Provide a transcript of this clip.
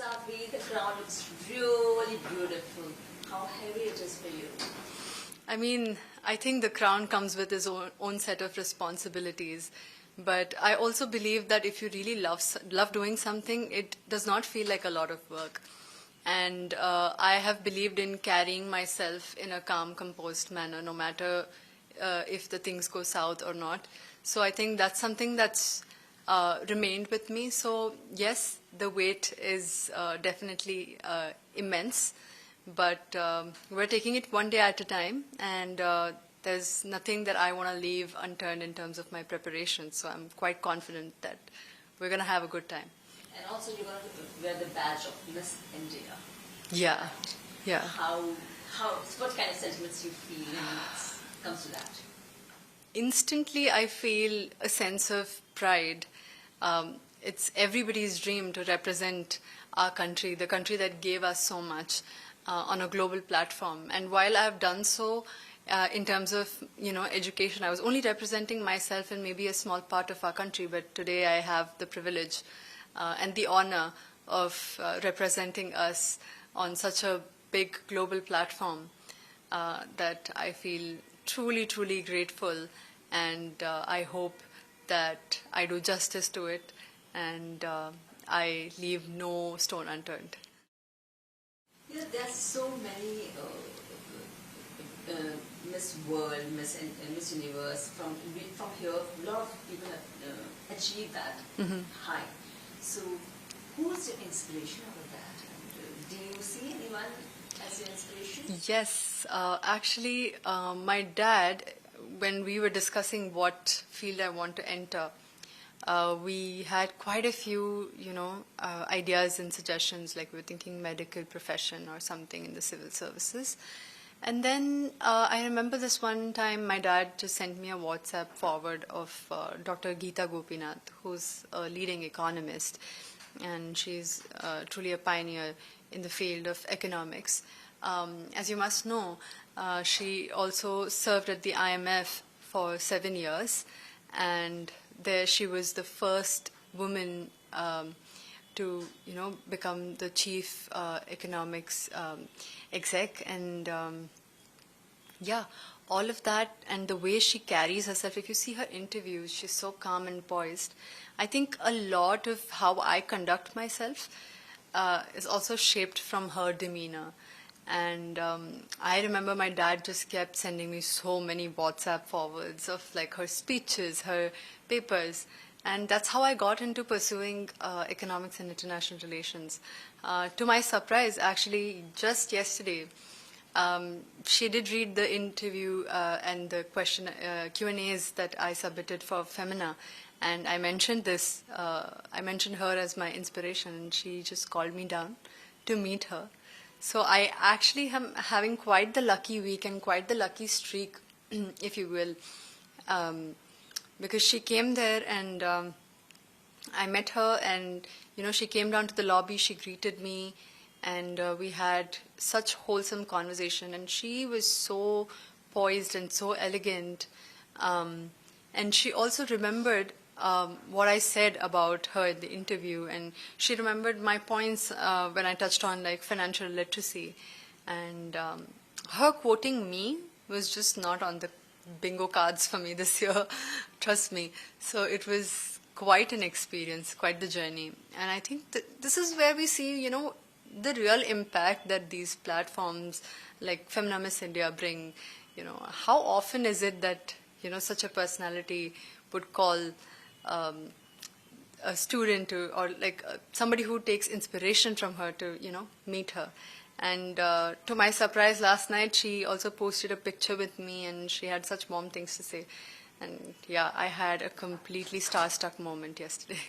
Sadhvi, the crown looks really beautiful. How heavy it is for you? I mean, I think the crown comes with its own set of responsibilities. But I also believe that if you really love doing something, it does not feel like a lot of work. And I have believed in carrying myself in a calm, composed manner, no matter if the things go south or not. So I think that's something that's remained with me. So yes, the weight is definitely immense, but we're taking it one day at a time, and there's nothing that I want to leave unturned in terms of my preparation. So I'm quite confident that we're going to have a good time. And also you're going to wear the badge of Miss India. Yeah, right? Yeah. What kind of sentiments you feel when it comes to that? Instantly, I feel a sense of pride. It's everybody's dream to represent our country, the country that gave us so much on a global platform. And while I've done so, in terms of education, I was only representing myself and maybe a small part of our country. But today, I have the privilege and the honor of representing us on such a big global platform that I feel truly, truly grateful, and I hope that I do justice to it and I leave no stone unturned. There's so many Miss World, Miss Universe from here. A lot of people have achieved that high. So, who's your inspiration over that? And, do you see anyone as your inspiration? Yes, actually, my dad, when we were discussing what field I want to enter, we had quite a few, ideas and suggestions. Like we were thinking medical profession or something in the civil services. And then I remember this one time my dad just sent me a WhatsApp forward of Dr. Gita Gopinath, who's a leading economist, and she's truly a pioneer in the field of economics. As you must know, she also served at the IMF for 7 years, and there she was the first woman to become the chief economics exec, and all of that, and the way she carries herself. If you see her interviews, she's so calm and poised. I think a lot of how I conduct myself is also shaped from her demeanor. And I remember my dad just kept sending me so many WhatsApp forwards of like her speeches, her papers. And that's how I got into pursuing economics and international relations. To my surprise, actually, just yesterday, she did read the interview and the Q&As that I submitted for Femina. And I mentioned this. I mentioned her as my inspiration, and she just called me down to meet her. So I actually am having quite the lucky week and quite the lucky streak, if you will, because she came there and I met her, and she came down to the lobby. She greeted me, and we had such wholesome conversation. And she was so poised and so elegant, and she also remembered what I said about her in the interview, and she remembered my points when I touched on like financial literacy, and her quoting me was just not on the bingo cards for me this year, trust me. So it was quite an experience, quite the journey, and I think that this is where we see, the real impact that these platforms like Femina Miss India bring. How often is it that such a personality would call a student or like somebody who takes inspiration from her to meet her. And to my surprise, last night she also posted a picture with me, and she had such warm things to say. And yeah, I had a completely starstruck moment yesterday.